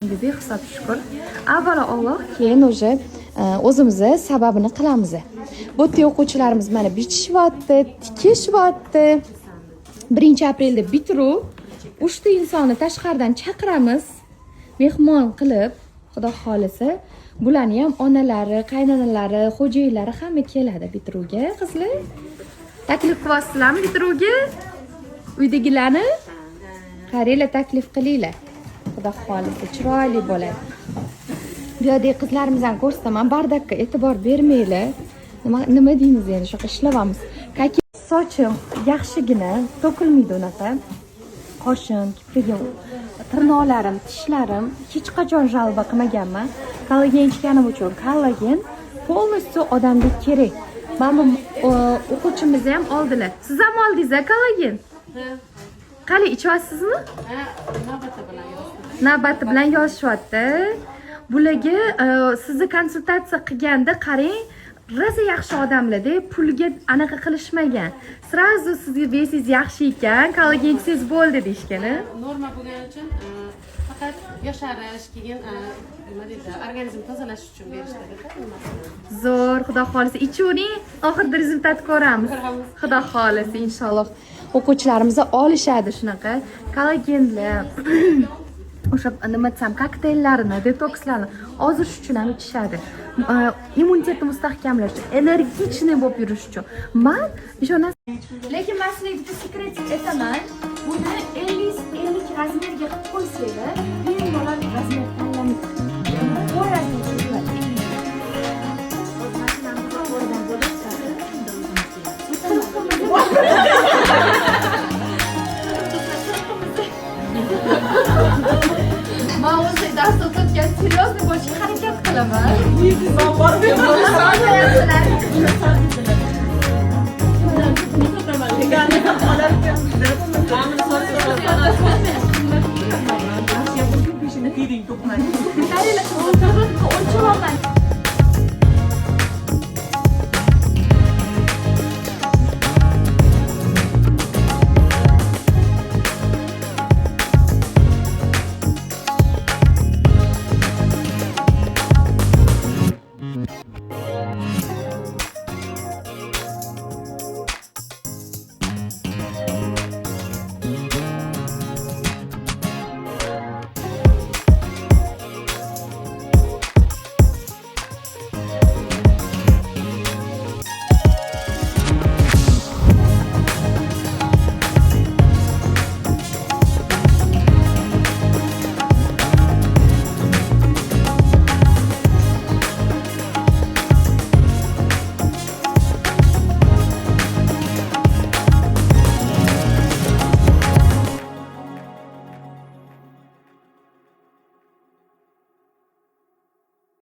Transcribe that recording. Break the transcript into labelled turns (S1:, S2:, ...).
S1: Behisob shukr. Avvalo Alloh, keyin o'sha o'zimizni sababini qilamiz. Bu yerda o'quvchilarimiz mana bitishyapti, tikishyapti. 1-aprelda bitiruv. 3 ta insonni tashqaridan chaqiramiz. Mehmon qilib, Xudo xolisa, bularni ham onalari, qaynonalari, xo'jaylari hamma keladi bitiruvga, qizlar. Taklif qilasizlarmi bitiruvga? Uydagilarni qaranglar, taklif qilinglar. Xudo xolisa, chiroyli bo'ladi. Bu yerda qizlarimizdan ko'rsataman, bardakka e'tibor bermanglar. Nima deymiz endi, shunaqa ishlayapmiz. Sochim yaxshigina to'kilmaydi unaqa. Qoshim, kiprigim, tirnoqlarim, tishlarim hech qachon jalba qilmaganman. Kollagen ichganim uchun kollagen полностью odamga kerak. Mana o'quvchimiz ham oldilar. Siz ham oldingiz-a kollagen? Qani ichyapsizmi? Navbati bilan yozishyapti. Bularga sizni konsultatsiya qilganda qarang, rosa yaxshi odamlar-da, pulga anaqa qilishmagan. Srazu sizga besingiz yaxshi ekan, kollagensiz bo'ldi deyishgan.
S2: Norma bo'lgani uchun faqat yosharish, keyin nima deydi, organizm tozalash uchun berishdi.
S1: Zo'r, Xudo xolisa, ichuvering, oxirida rezultat ko'ramiz. Xudo xolisa, inshaalloh. O'quvchilarimiz olishadi shunaqa kollagenlar. O'sha nima desam, kokteyllarni, detokslarini ozish uchun ham ichishadi. Immunitetni mustahkamlash uchun, energichniy bo'lib yurish uchun. Men ishonasiz, lekin men sizga bitta sekret aytaman. Buni 50 razmerga qilib qo'ysanglar, bemalol razmer tanlamaydi. Bu razmerga men o'zi dars o'tayotgan seryozni bo'lishga harakat qilaman. Qaranglar, o'lchamoqman.